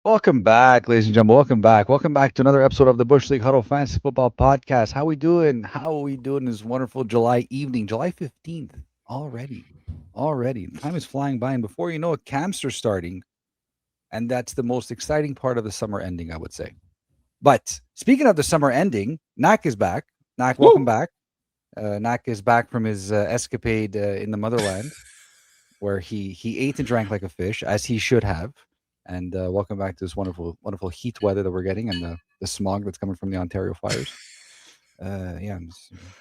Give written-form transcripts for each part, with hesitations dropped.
Welcome back, ladies and gentlemen. Welcome back. Welcome back to another episode of the Bush League Huddle Fantasy Football Podcast. How we doing? How are we doing this wonderful July evening? July 15th already. Already. Time is flying by, and before you know it, camps are starting. And that's the most exciting part of the summer ending, I would say. But speaking of the summer ending, Nak is back. Nak, welcome Woo! back. Nak is back from his escapade in the motherland, where he ate and drank like a fish, as he should have. And welcome back to this wonderful heat weather that we're getting, and the smog that's coming from the Ontario fires. Yeah, that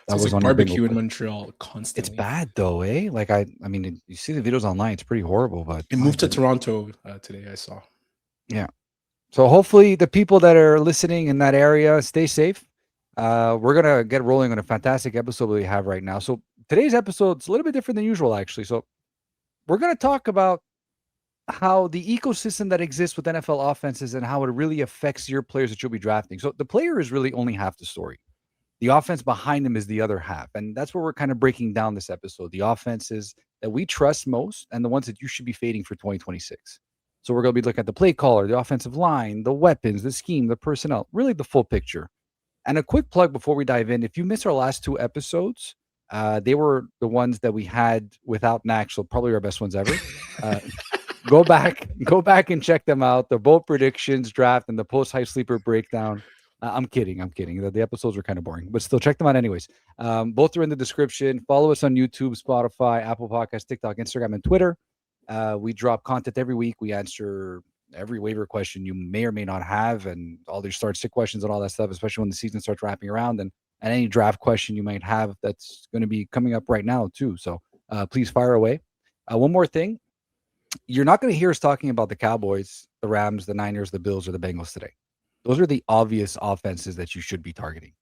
So it's was like on your bingo barbecue in card. Montreal It's constantly. bad though, eh? Like I mean, you see the videos online; it's pretty horrible. But It my moved to goodness, Toronto today, I saw. yeah. So hopefully, the people that are listening in that area stay safe. We're gonna get rolling on a fantastic episode we have right now. So today's episode is a little bit different than usual, actually. So we're gonna talk about how the ecosystem that exists with NFL offenses and how it really affects your players that you'll be drafting. So the player is really only half the story. The offense behind them is the other half. And that's where we're kind of breaking down this episode. The offenses that we trust most and the ones that you should be fading for 2026. So we're going to be looking at the play caller, the offensive line, the weapons, the scheme, the personnel, really the full picture. And a quick plug before we dive in. If you missed our last two episodes, they were the ones that we had without Nax, so probably our best ones ever. Uh, go back and check them out. The bold predictions draft and the post high sleeper breakdown. I'm kidding. I'm kidding. The episodes were kind of boring, but still check them out anyways. Both are in the description. Follow us on YouTube, Spotify, Apple Podcasts, TikTok, Instagram, and Twitter. We drop content every week. We answer every waiver question you may or may not have, and all your start sit questions and all that stuff, especially when the season starts wrapping around, and any draft question you might have that's going to be coming up right now too. So please fire away. One more thing, you're not going to hear us talking about the Cowboys, the Rams, the Niners, the Bills, or the Bengals today. Those are the obvious offenses that you should be targeting.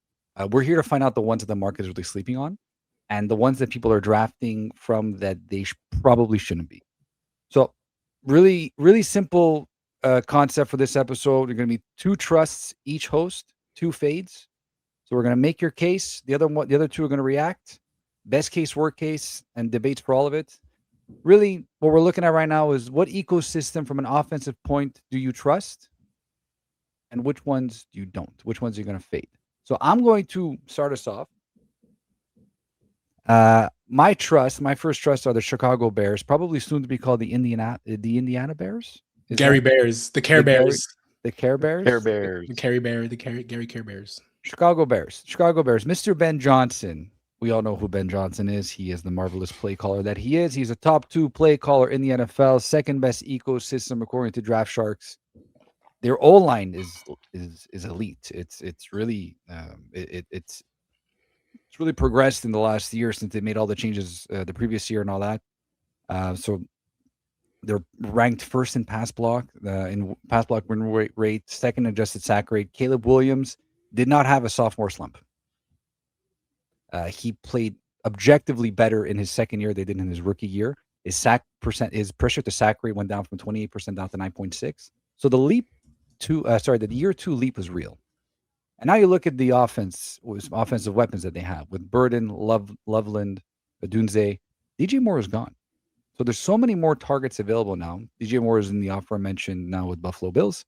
We're here to find out the ones that the market is really sleeping on and the ones that people are drafting from that they probably shouldn't be. So, really, really simple concept for this episode. You're going to be two trusts each host, two fades. So we're going to make your case. The other two are going to react. Best case, worst case, and debates for all of it. Really, what we're looking at right now is what ecosystem from an offensive point do you trust and which ones you don't? Which ones are you going to fade? So I'm going to start us off. My first trust are the Chicago Bears, probably soon to be called the Indiana Bears. Is Gary that Bears, the Care the Gary Bears, the Care Care Bears? the Bears. Carrie Bear, the Gary Care Bears. Chicago Bears. Chicago Bears. Mr. Ben Johnson. We all know who Ben Johnson is. He is the marvelous play caller that he is. He's a top 2 play caller in the NFL, second best ecosystem according to Draft Sharks. Their O line is elite. It's really it's really progressed in the last year since they made all the changes the previous year and all that. So they're ranked first in pass block win rate, second adjusted sack rate. Caleb Williams did not have a sophomore slump. He played objectively better in his second year than they did in his rookie year. His pressure to sack rate went down from 28% down to 9.6. So the year 2 leap was real. And now you look at the offensive weapons that they have with Burden, Loveland, Adunze. DJ Moore is gone. So there's so many more targets available now. DJ Moore is in the aforementioned now with Buffalo Bills.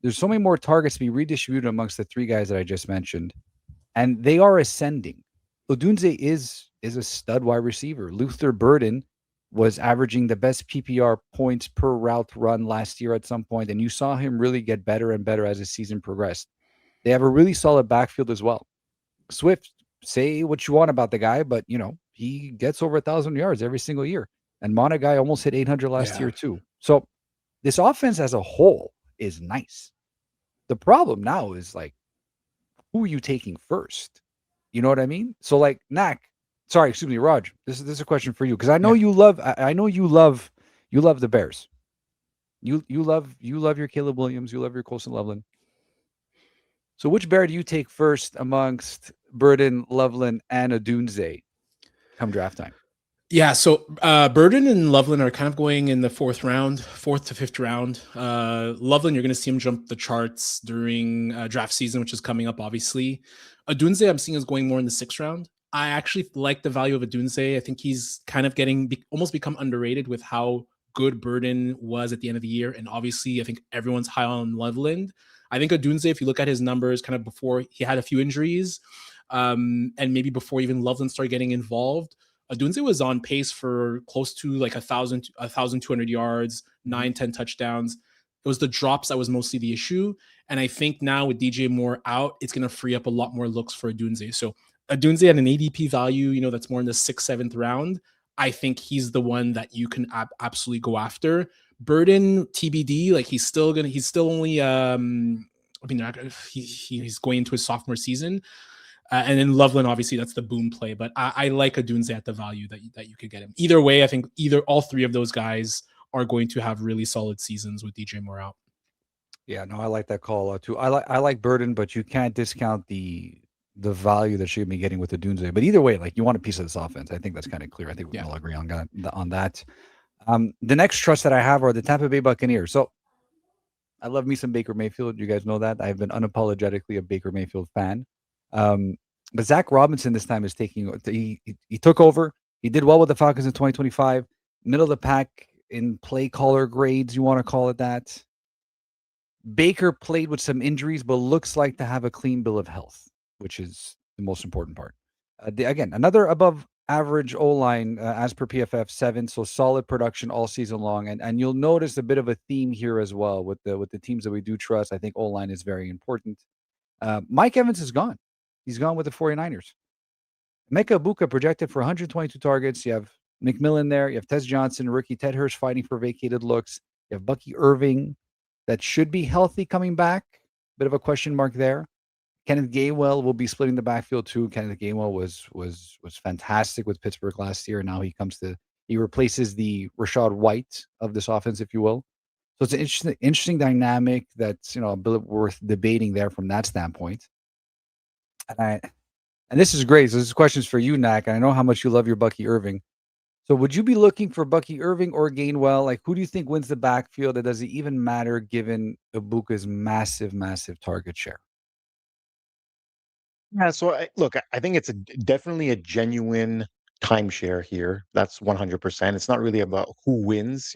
There's so many more targets to be redistributed amongst the three guys that I just mentioned. And they are ascending. Odunze is a stud wide receiver. Luther Burden was averaging the best PPR points per route run last year at some point, and you saw him really get better and better as the season progressed. They have a really solid backfield as well. Swift, say what you want about the guy, but he gets over 1,000 yards every single year. And Monagai almost hit 800 last Yeah, year too. So this offense as a whole is nice. The problem now is like, who are you taking first? You know what I mean? So like excuse me, Raj. This is a question for you because I know yeah. you love the Bears. You love your Caleb Williams. You love your Colson Loveland. So which Bear do you take first amongst Burden, Loveland, and Adunze come draft time? Yeah, so Burden and Loveland are kind of going in the fourth to fifth round. Loveland, you're going to see him jump the charts during draft season, which is coming up, obviously. Adunze, I'm seeing is going more in the sixth round. I actually like the value of Adunze. I think he's kind of almost become underrated with how good Burden was at the end of the year, and obviously I think everyone's high on Loveland. I think Odunze, if you look at his numbers kind of before he had a few injuries, and maybe before even Loveland started getting involved, Odunze was on pace for close to like 1,200 yards, 9-10 touchdowns. It was the drops that was mostly the issue. And I think now with DJ Moore out, it's going to free up a lot more looks for Odunze. So Odunze at an ADP value, that's more in the 6th, 7th round. I think he's the one that you can absolutely go after. Burden TBD, like he's still only he's going into his sophomore season. And then Loveland, obviously, that's the boom play. But I like Odunze at the value that you could get him. Either way, I think all three of those guys are going to have really solid seasons with DJ Moore out. Yeah, no, I like that call too. I like Burden, but you can't discount the value that she'll be getting with the Odunze. But either way, like you want a piece of this offense. I think that's kind of clear. I think we can all agree on that. The next trust that I have are the Tampa Bay Buccaneers. So I love me some Baker Mayfield. You guys know that. I've been unapologetically a Baker Mayfield fan. But Zach Robinson this time is he took over. He did well with the Falcons in 2025. Middle of the pack in play caller grades, you want to call it that. Baker played with some injuries, but looks like to have a clean bill of health, which is the most important part. Again, another above average O-line as per PFF 7, so solid production all season long. And you'll notice a bit of a theme here as well with the teams that we do trust. I think O-line is very important. Mike Evans is gone. He's gone with the 49ers. Mecca Ibuka projected for 122 targets. You have McMillan there. You have Tez Johnson, rookie Ted Hirsch fighting for vacated looks. You have Bucky Irving that should be healthy coming back. Bit of a question mark there. Kenneth Gainwell will be splitting the backfield too. Kenneth Gainwell was fantastic with Pittsburgh last year. And now he replaces the Rashad White of this offense, if you will. So it's an interesting dynamic that's a bit worth debating there from that standpoint. And this is great. So this question's for you, Nak. And I know how much you love your Bucky Irving. So would you be looking for Bucky Irving or Gainwell? Like, who do you think wins the backfield? It doesn't even matter given Ibuka's massive, massive target share. Yeah, so I think it's definitely a genuine timeshare here. That's 100%. It's not really about who wins.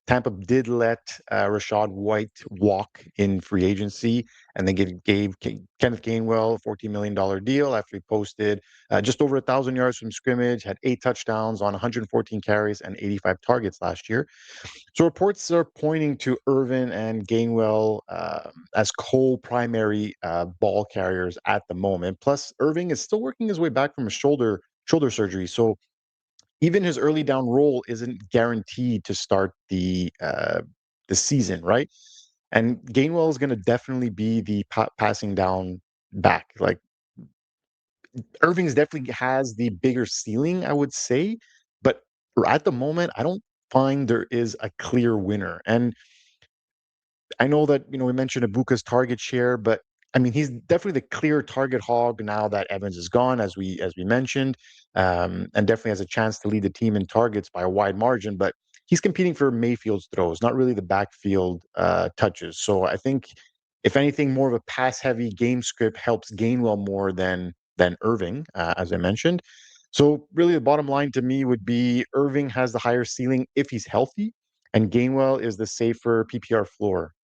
Tampa did let Rashad White walk in free agency, and they gave Kenneth Gainwell a $14 million deal after he posted just over 1,000 yards from scrimmage, had 8 touchdowns on 114 carries and 85 targets last year. So reports are pointing to Irvin and Gainwell as co-primary ball carriers at the moment. Plus, Irving is still working his way back from a shoulder surgery, so even his early down role isn't guaranteed to start the season, right? And Gainwell is going to definitely be the passing down back. Like Irving's definitely has the bigger ceiling, I would say, but at the moment, I don't find there is a clear winner. And I know that we mentioned Ibuka's target share, but I mean he's definitely the clear target hog now that Evans is gone, as we mentioned, and definitely has a chance to lead the team in targets by a wide margin. But he's competing for Mayfield's throws, not really the backfield touches. So I think if anything, more of a pass-heavy game script helps Gainwell more than Irving, as I mentioned. So really, the bottom line to me would be Irving has the higher ceiling if he's healthy, and Gainwell is the safer PPR floor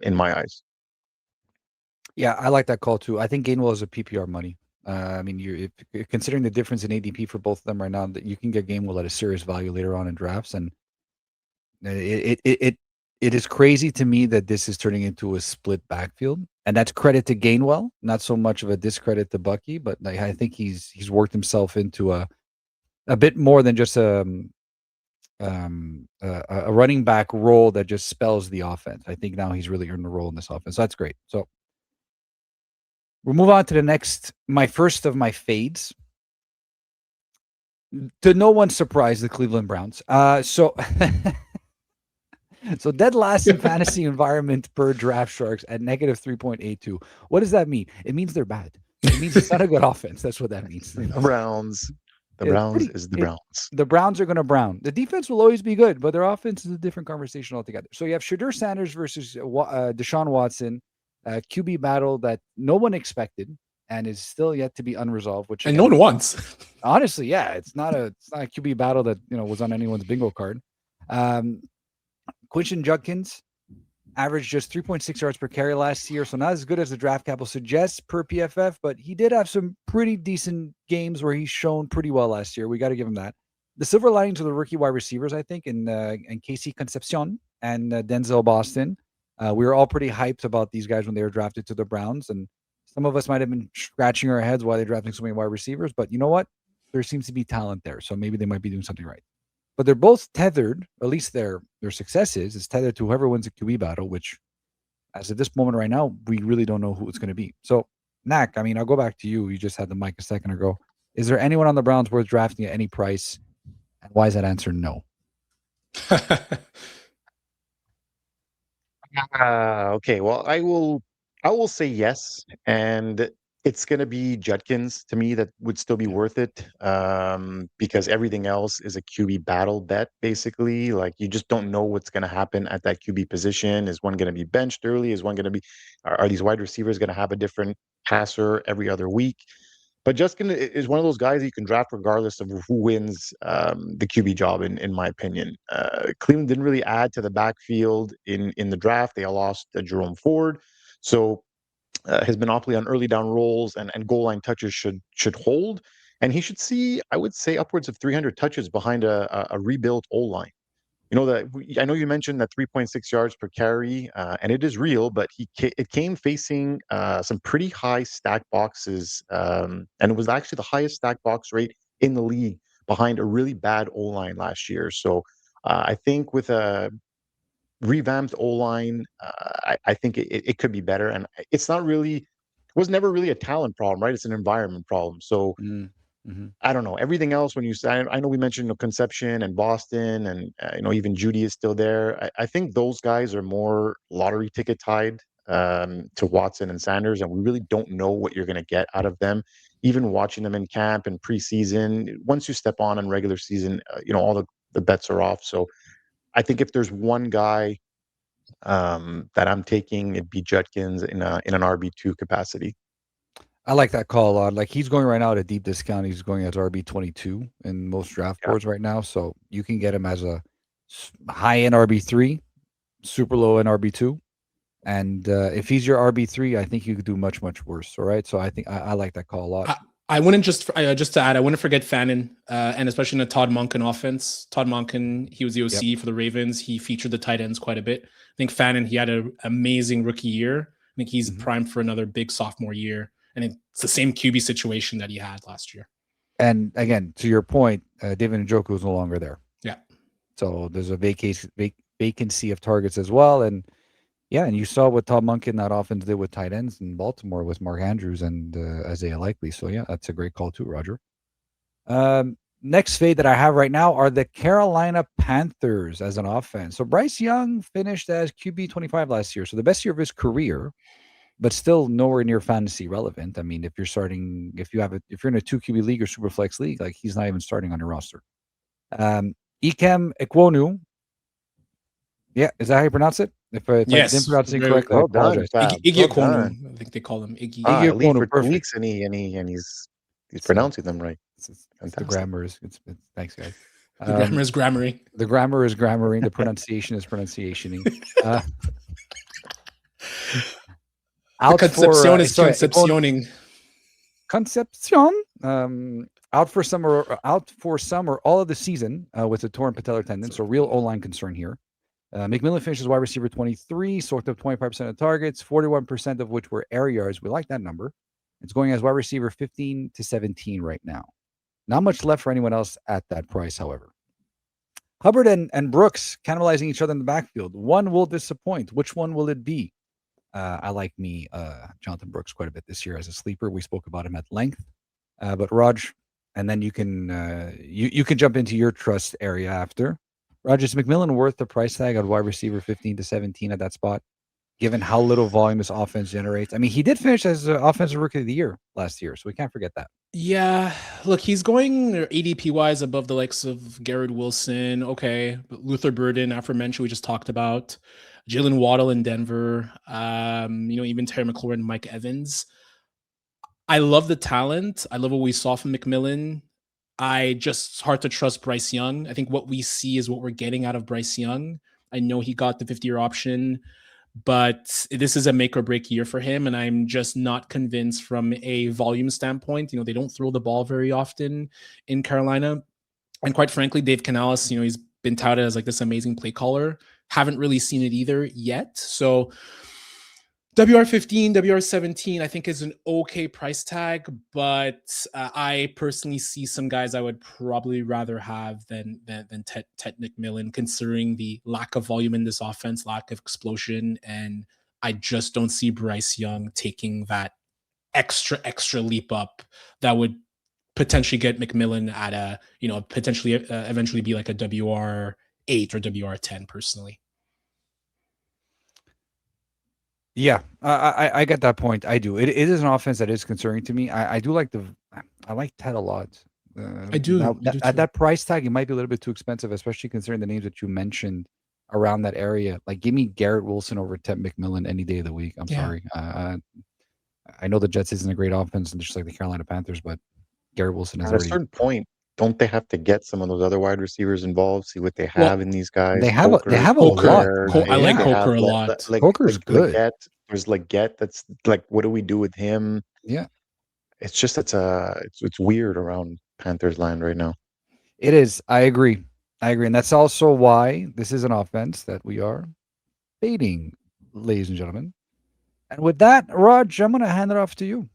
in my eyes. Yeah, I like that call too. I think Gainwell is a PPR money. I mean, if considering the difference in ADP for both of them right now, that you can get Gainwell at a serious value later on in drafts, and it is crazy to me that this is turning into a split backfield, and that's credit to Gainwell, not so much of a discredit to Bucky. But I think he's worked himself into a bit more than just a running back role that just spells the offense. I think now he's really earned a role in this offense. So that's great. So we'll move on to the next, my first of my fades. To no one's surprise, the Cleveland Browns. So dead last in fantasy environment per Draft Sharks at negative 3.82. What does that mean? It means they're bad. It means it's not a good offense. That's what that means. Browns. The Browns. The Browns are going to brown. The defense will always be good, but their offense is a different conversation altogether. So you have Shadur Sanders versus Deshaun Watson, QB battle that no one expected and is still yet to be unresolved. And no one wants. Honestly, yeah, it's not a QB battle that was on anyone's bingo card. Quinton Judkins averaged just 3.6 yards per carry last year, so not as good as the draft capital suggests per PFF, but he did have some pretty decent games where he's shown pretty well last year. We got to give him that. The silver lining to the rookie wide receivers, I think, in Casey Concepcion and Denzel Boston. We were all pretty hyped about these guys when they were drafted to the Browns, and some of us might have been scratching our heads why they're drafting so many wide receivers, but you know what? There seems to be talent there, so maybe they might be doing something right. But they're both tethered, at least their success is tethered to whoever wins the QB battle, which as of this moment right now, we really don't know who it's going to be. So, Knack, I mean, I'll go back to you. You just had the mic a second ago. Is there anyone on the Browns worth drafting at any price? And why is that answer no? Okay, well, I will say yes, and it's going to be Judkins to me that would still be worth it, because everything else is a QB battle bet, basically. Like, you just don't know what's going to happen at that QB position. Is one going to be benched early? Is one going to be? Are these wide receivers going to have a different passer every other week? But Justin is one of those guys you can draft regardless of who wins the QB job, in my opinion. Cleveland didn't really add to the backfield in the draft. They lost Jerome Ford. So his monopoly on early down rolls and goal line touches should hold. And he should see, I would say, upwards of 300 touches behind a rebuilt O-line. You know that I know you mentioned that 3.6 yards per carry, and it is real, but it came facing some pretty high stack boxes, and it was actually the highest stack box rate in the league behind a really bad O line last year. So I think with a revamped O line, I think it could be better, and it's not really, it was never really a talent problem, right? It's an environment problem. So. Mm-hmm. I don't know. Everything else, when you say, I know we mentioned Conception and Boston, and even Judy is still there. I think those guys are more lottery ticket tied to Watson and Sanders, and we really don't know what you're going to get out of them. Even watching them in camp and preseason, once you step on in regular season, all the bets are off. So I think if there's one guy that I'm taking, it'd be Judkins in an RB2 capacity. I like that call a lot. Like, he's going right now at a deep discount. He's going as RB22 in most draft boards right now. So you can get him as a high end RB3, super low end RB2. And if he's your RB3, I think you could do much, much worse. All right. So I think I like that call a lot. I wouldn't just to add, I wouldn't forget Fannin, and especially in the Todd Monken offense. Todd Monken, he was the OC for the Ravens. He featured the tight ends quite a bit. I think Fannin, he had an amazing rookie year. I think he's primed for another big sophomore year. And it's the same QB situation that he had last year. And again, to your point, David Njoku is no longer there. Yeah. So there's a vacancy of targets as well. And yeah, and you saw what Todd Monken, that offense, did with tight ends in Baltimore with Mark Andrews and Isaiah Likely. So yeah, that's a great call too, Roger. Next fade that I have right now are the Carolina Panthers as an offense. So Bryce Young finished as QB 25 last year. So the best year of his career, but still nowhere near fantasy relevant. I mean, if you're in a 2 QB league or super flex league, like, he's not even starting on your roster. Ikem Ekwonu. Yeah, is that how you pronounce it? If I didn't pronounce it correctly, I apologize. Iggy Ekwonu, I think they call him Iggy. Iggy Ekwonu, for 2 weeks, and he's pronouncing them right. The grammar is. Thanks, guys. The grammar is grammaring. The grammar is grammaring. The pronunciation is pronunciationing. Concepcion is concepcioning. Concepcion. Out for some or all of the season with a torn patellar tendon. So real O-line concern here. McMillan finishes wide receiver 23, soaked up 25% of targets, 41% of which were air yards. We like that number. It's going as wide receiver 15 to 17 right now. Not much left for anyone else at that price, however. Hubbard and Brooks cannibalizing each other in the backfield. One will disappoint. Which one will it be? I like Jonathan Brooks quite a bit this year as a sleeper. We spoke about him at length. But Raj, and then you can you can jump into your trust area after. Raj, is McMillan worth the price tag of wide receiver 15 to 17 at that spot, given how little volume this offense generates? I mean, he did finish as offensive rookie of the year last year, so we can't forget that. Yeah, look, he's going ADP wise above the likes of Garrett Wilson. Okay, but Luther Burden, aforementioned, we just talked about. Jalen Waddle in Denver. Even Terry McLaurin, Mike Evans. I love the talent. I love what we saw from McMillan. it's hard to trust Bryce Young. I think what we see is what we're getting out of Bryce Young. I know he got the 50-year option, but this is a make or break year for him. And I'm just not convinced from a volume standpoint. They don't throw the ball very often in Carolina. And quite frankly, Dave Canales, he's been touted as like this amazing play caller. Haven't really seen it either yet. So WR15, WR17, I think is an okay price tag, but I personally see some guys I would probably rather have than Ted McMillan, considering the lack of volume in this offense, lack of explosion, and I just don't see Bryce Young taking that extra leap up that would potentially get McMillan at a, potentially eventually be like a WR8 or WR10 personally. Yeah, I get that point. I do. It is an offense that is concerning to me. I do like I like Ted a lot. I do. At that price tag, it might be a little bit too expensive, especially considering the names that you mentioned around that area. Like, give me Garrett Wilson over Ted McMillan any day of the week. I'm sorry. I know the Jets isn't a great offense, and just like the Carolina Panthers, but Garrett Wilson is At a certain point, don't they have to get some of those other wide receivers involved? See what they have in these guys. They have a Coker. lot. I like Coker a lot. Coker's good. There's Leggett. That's like, what do we do with him? Yeah, it's just it's weird around Panthers land right now. It is. I agree, and that's also why this is an offense that we are fading, ladies and gentlemen. And with that, Raj, I'm going to hand it off to you.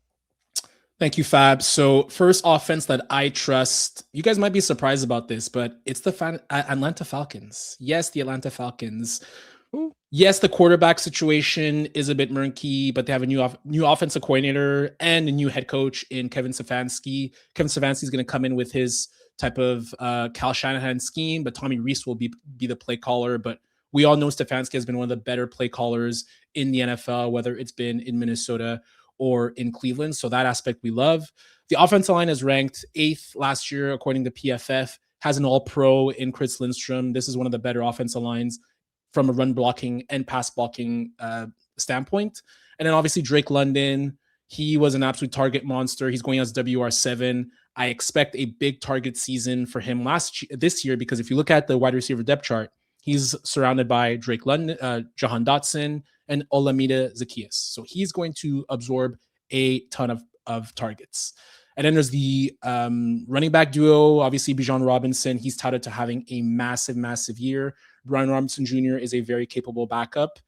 Thank you, Fab. So first offense that I trust, you guys might be surprised about this, but it's the Atlanta Falcons. Yes, the Atlanta Falcons. Ooh. Yes, the quarterback situation is a bit murky, but they have a new offensive coordinator and a new head coach in Kevin Stefanski. Kevin Stefanski is going to come in with his type of Cal Shanahan scheme, but Tommy Rees will be the play caller. But we all know Stefanski has been one of the better play callers in the NFL, whether it's been in Minnesota or in Cleveland. So that aspect we love. The offensive line is ranked 8th last year, according to PFF, has an all-pro in Chris Lindstrom. This is one of the better offensive lines from a run blocking and pass blocking standpoint. And then obviously Drake London, he was an absolute target monster. He's going as WR7. I expect a big target season for him this year, because if you look at the wide receiver depth chart, he's surrounded by Drake London, Jahan Dotson, and Olamide Zaccheaus. So he's going to absorb a ton of targets. And then there's the running back duo, obviously Bijan Robinson. He's touted to having a massive year. Brian Robinson Jr. is a very capable backup.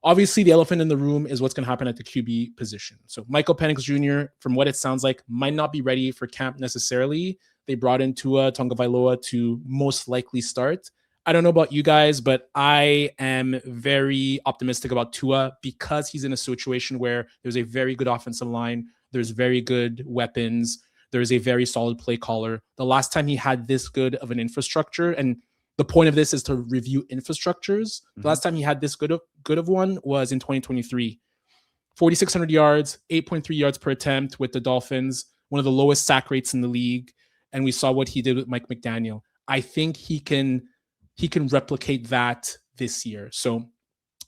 Obviously, the elephant in the room is what's going to happen at the QB position. So Michael Penix Jr., from what it sounds like, might not be ready for camp necessarily. They brought in Tua Tagovailoa to most likely start. I don't know about you guys, but I am very optimistic about Tua because he's in a situation where there's a very good offensive line. There's very good weapons. There's a very solid play caller. The last time he had this good of an infrastructure, and the point of this is to review infrastructures. The last time he had this good of one was in 2023. 4,600 yards, 8.3 yards per attempt with the Dolphins, one of the lowest sack rates in the league. And we saw what he did with Mike McDaniel. I think he can replicate that this year. So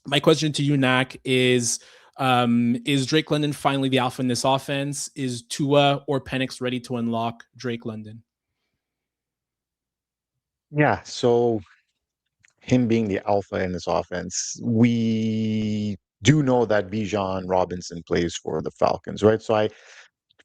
my question to you, Nak, is Drake London finally the alpha in this offense? Is Tua or Penix ready to unlock Drake London? Yeah, so him being the alpha in this offense, we do know that Bijan Robinson plays for the Falcons, right? So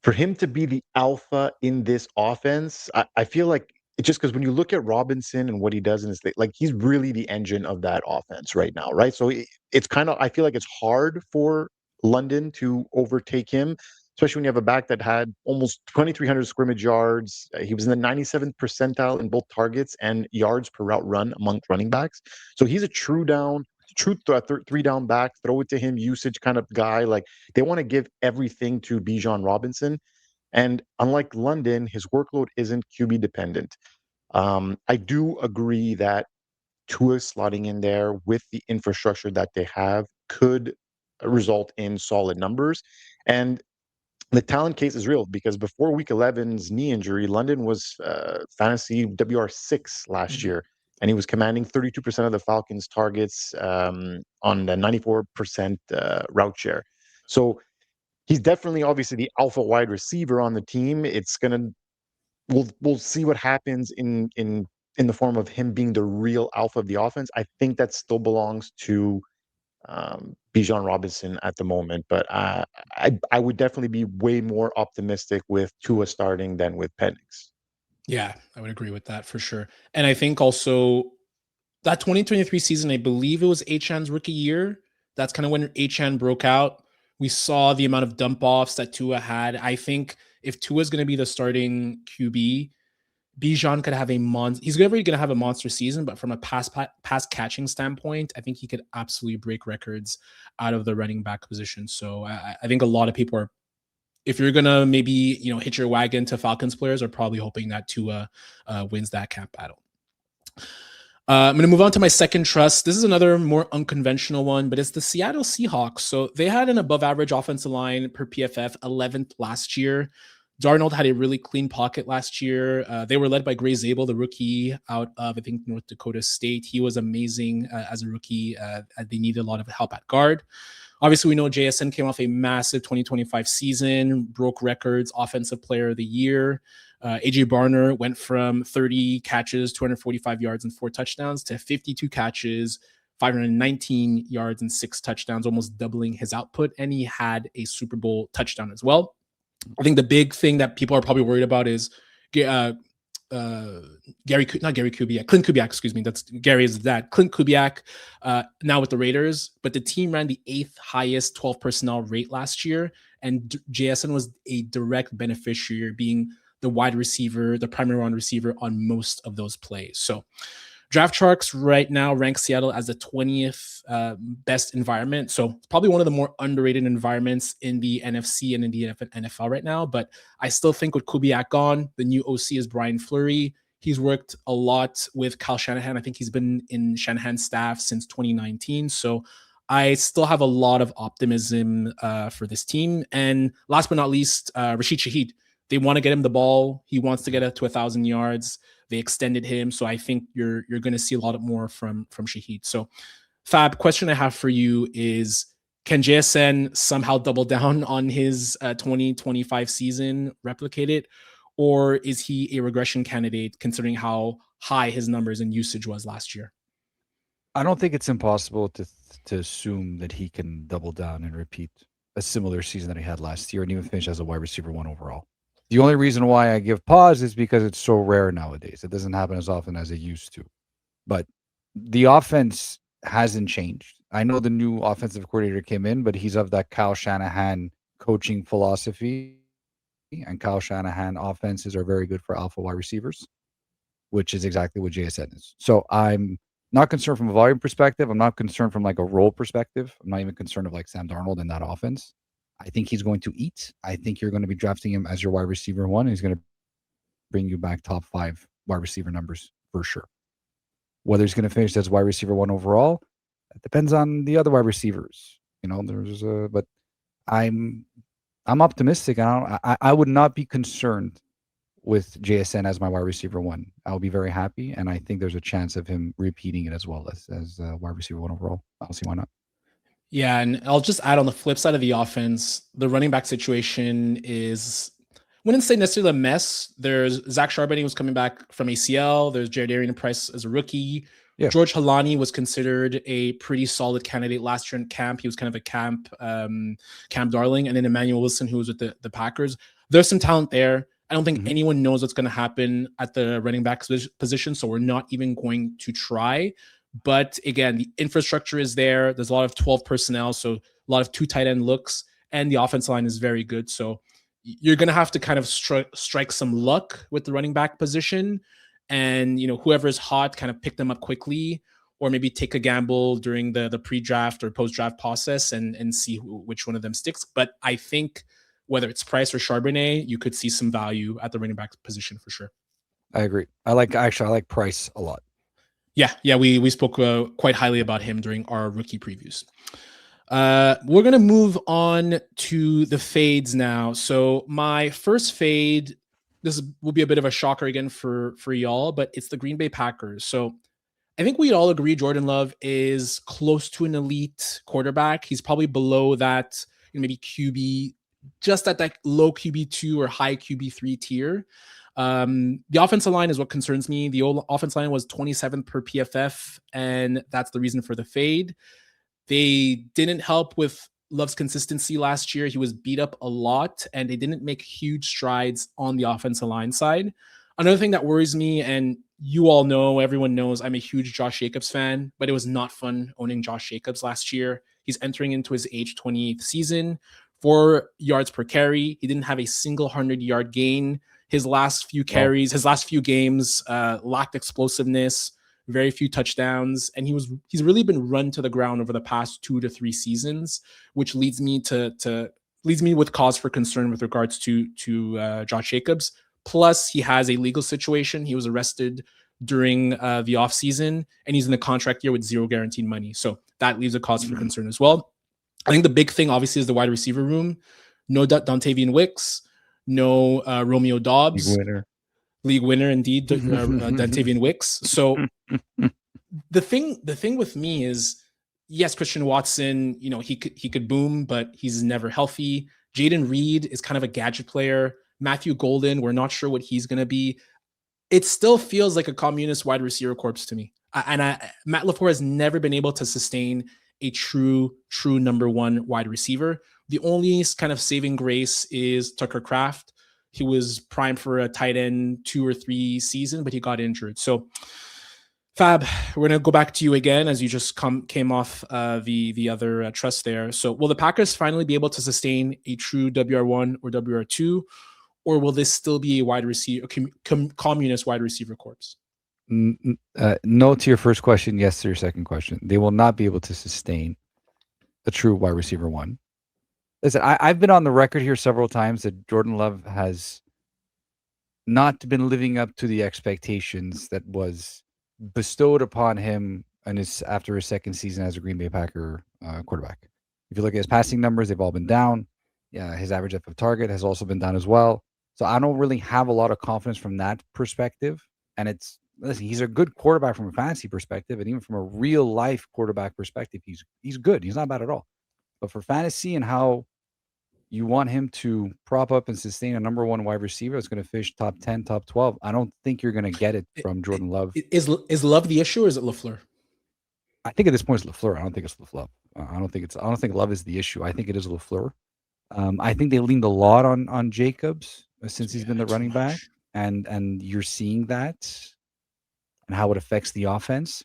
for him to be the alpha in this offense, I feel like it's just because when you look at Robinson and what he does in his, like, he's really the engine of that offense right now, right? So it's kind of, I feel like it's hard for London to overtake him, especially when you have a back that had almost 2,300 scrimmage yards. He was in the 97th percentile in both targets and yards per route run amongst running backs. So he's a true three down back, throw it to him usage kind of guy. Like, they want to give everything to Bijan Robinson. And unlike London, his workload isn't QB dependent. I do agree that Tua slotting in there with the infrastructure that they have could result in solid numbers. And the talent case is real, because before week 11's knee injury, London was fantasy WR6 last year, and he was commanding 32% of the Falcons' targets on the 94% route share. So he's definitely, obviously, the alpha wide receiver on the team. It's going to we'll see what happens in the form of him being the real alpha of the offense. I think that still belongs to Bijan Robinson at the moment, but I would definitely be way more optimistic with Tua starting than with Penix. Yeah, I would agree with that for sure. And I think also that 2023 season, I believe it was Achan's rookie year. That's kind of when Achan broke out. We saw the amount of dump offs that Tua had. I think if Tua is going to be the starting QB, Bijan could have he's going to have a monster season, but from a pass catching standpoint, I think he could absolutely break records out of the running back position. So I think a lot of people are, if you're going to maybe, hitch your wagon to Falcons players, are probably hoping that Tua wins that camp battle. I'm going to move on to my second trust. This is another more unconventional one, but it's the Seattle Seahawks. So they had an above average offensive line per PFF, 11th last year. Darnold had a really clean pocket last year. They were led by Gray Zabel, the rookie out of, I think, North Dakota State. He was amazing as a rookie. They needed a lot of help at guard. Obviously, we know JSN came off a massive 2025 season, broke records, offensive player of the year. AJ Barner went from 30 catches, 245 yards, and 4 touchdowns to 52 catches, 519 yards, and 6 touchdowns, almost doubling his output. And he had a Super Bowl touchdown as well. I think the big thing that people are probably worried about is Clint Kubiak, excuse me. That's Gary's dad. Clint Kubiak, now with the Raiders, but the team ran the 8th highest 12 personnel rate last year, and JSN was a direct beneficiary, being the wide receiver, the primary wide receiver on most of those plays. So Draft Sharks right now rank Seattle as the 20th best environment. So it's probably one of the more underrated environments in the NFC and in the NFL right now. But I still think with Kubiak gone, the new OC is Brian Fleury. He's worked a lot with Kyle Shanahan. I think he's been in Shanahan's staff since 2019. So I still have a lot of optimism for this team. And last but not least, Rashid Shaheed. They want to get him the ball. He wants to get it to 1,000 yards. They extended him. So I think you're going to see a lot more from Shaheed. So Fab, question I have for you is, can JSN somehow double down on his 2025 season, replicate it? Or is he a regression candidate considering how high his numbers and usage was last year? I don't think it's impossible to assume that he can double down and repeat a similar season that he had last year and even finish as a wide receiver 1 overall. The only reason why I give pause is because it's so rare nowadays. It doesn't happen as often as it used to. But the offense hasn't changed. I know the new offensive coordinator came in, but he's of that Kyle Shanahan coaching philosophy. And Kyle Shanahan offenses are very good for alpha wide receivers, which is exactly what JSN is. So I'm not concerned from a volume perspective. I'm not concerned from like a role perspective. I'm not even concerned of like Sam Darnold in that offense. I think he's going to eat. I think you're going to be drafting him as your wide receiver 1. He's going to bring you back top 5 wide receiver numbers for sure. Whether he's going to finish as wide receiver 1 overall, it depends on the other wide receivers. But I'm optimistic. I would not be concerned with JSN as my wide receiver 1. I will be very happy, and I think there's a chance of him repeating it as well as wide receiver 1 overall. I'll see why not. Yeah, and I'll just add on the flip side of the offense, the running back situation is, I wouldn't say necessarily a mess. There's Zach Charbonnet was coming back from ACL. There's Jared Price as a rookie. Yeah. George Halani was considered a pretty solid candidate last year in camp. He was kind of a camp darling. And then Emmanuel Wilson, who was with the Packers. There's some talent there. I don't think anyone knows what's going to happen at the running back position, so we're not even going to try. But again, the infrastructure is there. There's a lot of 12 personnel, so a lot of 2 tight end looks, and the offensive line is very good. So you're going to have to kind of strike some luck with the running back position, and whoever's hot, kind of pick them up quickly, or maybe take a gamble during the pre-draft or post-draft process and see which one of them sticks. But I think whether it's Price or Charbonnet, you could see some value at the running back position for sure. I agree. I like Price a lot. Yeah, we spoke quite highly about him during our rookie previews. We're going to move on to the fades now. So my first fade, this will be a bit of a shocker again for y'all, but it's the Green Bay Packers. So I think we all agree Jordan Love is close to an elite quarterback. He's probably below that, maybe QB, just at that low QB2 or high QB3 tier. The offensive line is what concerns me. The old offensive line was 27th per PFF, and that's the reason for the fade. They didn't help with Love's consistency last year. He was beat up a lot, and they didn't make huge strides on the offensive line side. Another thing that worries me, and you all know, everyone knows, I'm a huge Josh Jacobs fan, but it was not fun owning Josh Jacobs last year. He's entering into his age 28th season, 4 yards per carry. He didn't have a single 100-yard gain. His last few carries, his last few games lacked explosiveness, very few touchdowns, and he's really been run to the ground over the past 2 to 3 seasons, which leads me with cause for concern with regards to Josh Jacobs. Plus, he has a legal situation. He was arrested during the offseason, and he's in a contract year with 0 guaranteed money. So that leaves a cause for concern as well. I think the big thing, obviously, is the wide receiver room. No Dontavian Wicks, no Romeo Dobbs. League winner, indeed, Dontavian Wicks. So the thing with me is, yes, Christian Watson, he could boom, but he's never healthy. Jaden Reed is kind of a gadget player. Matthew Golden, we're not sure what he's going to be. It still feels like a communist wide receiver corps to me. Matt LaFleur has never been able to sustain a true number 1 wide receiver. The only kind of saving grace is Tucker Kraft. He was primed for a tight end 2 or 3 season, but he got injured. So, Fab, we're going to go back to you again as you just came off the other trust there. So, will the Packers finally be able to sustain a true WR1 or WR2? Or will this still be a wide receiver, communist wide receiver corps? No to your first question, yes to your second question. They will not be able to sustain a true wide receiver 1. Listen, I've been on the record here several times that Jordan Love has not been living up to the expectations that was bestowed upon him after his second season as a Green Bay Packer quarterback. If you look at his passing numbers, they've all been down. Yeah, his average depth of target has also been down as well. So I don't really have a lot of confidence from that perspective. And listen, he's a good quarterback from a fantasy perspective, and even from a real life quarterback perspective, he's good. He's not bad at all. But for fantasy and how you want him to prop up and sustain a number 1 wide receiver that's going to finish top 10, top 12, I don't think you're going to get it from Jordan Love. Is Love the issue, or is it LaFleur? I think at this point it's LaFleur. I don't think it's LaFleur. I don't think Love is the issue. I think it is LaFleur. I think they leaned a lot on Jacobs since he's been the running back, and you're seeing that and how it affects the offense.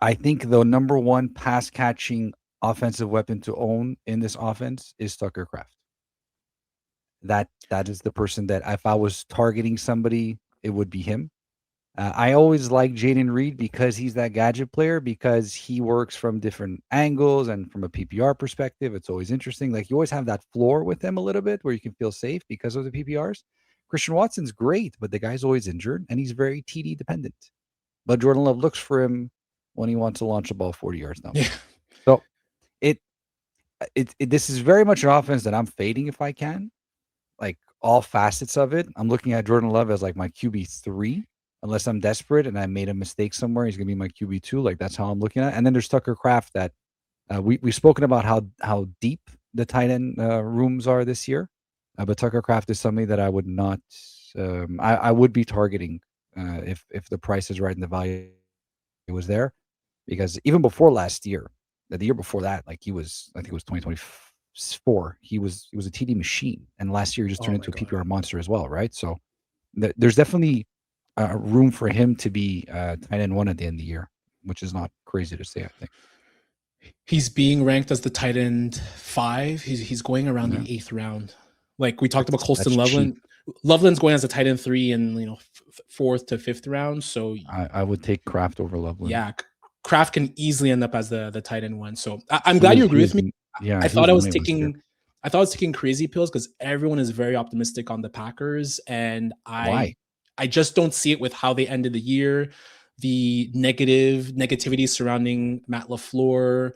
I think the number 1 pass catching offensive weapon to own in this offense is Tucker Kraft. That is the person that if I was targeting somebody, it would be him. I always like Jaden Reed because he's that gadget player, because he works from different angles and from a PPR perspective. It's always interesting. Like, you always have that floor with him a little bit where you can feel safe because of the PPRs. Christian Watson's great, but the guy's always injured and he's very TD dependent. But Jordan Love looks for him when he wants to launch the ball 40 yards down. Yeah. So this is very much an offense that I'm fading if I can. Like, all facets of it. I'm looking at Jordan Love as like my QB3. Unless I'm desperate and I made a mistake somewhere, he's going to be my QB2. Like, that's how I'm looking at it. And then there's Tucker Kraft that we've spoken about how deep the tight end rooms are this year. But Tucker Kraft is somebody that I would not I would be targeting if the price is right and the value was there. Because even before last year, the year before that, like, I think it was 2024, he was a TD machine. And last year he just turned into a PPR monster as well, right? So there's definitely room for him to be tight end 1 at the end of the year, which is not crazy to say, I think. He's being ranked as the tight end 5. He's going around the 8th round. Like, we talked about Colston Loveland. Loveland's going as a tight end 3 in 4th to 5th round. So I would take Kraft over Loveland. Yeah, Kraft can easily end up as the tight end 1. So I'm glad you agree with me. Yeah, I thought I was taking crazy pills because everyone is very optimistic on the Packers, and Why? I just don't see it with how they ended the year, the negativity surrounding Matt LaFleur,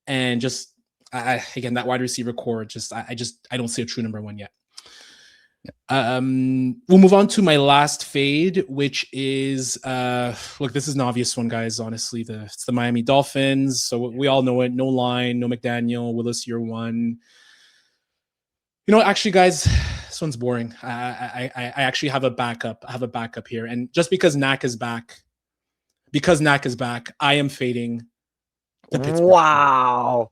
and just again, that wide receiver core. I don't see a true number 1 yet. Yeah. We'll move on to my last fade, which is look, this is an obvious one, guys. Honestly, it's the Miami Dolphins. So we all know it. No line, no McDaniel, Willis year 1. Actually, guys, this one's boring. I actually have a backup. I have a backup here, and just because Knack is back, I am fading the Pittsburgh. Wow.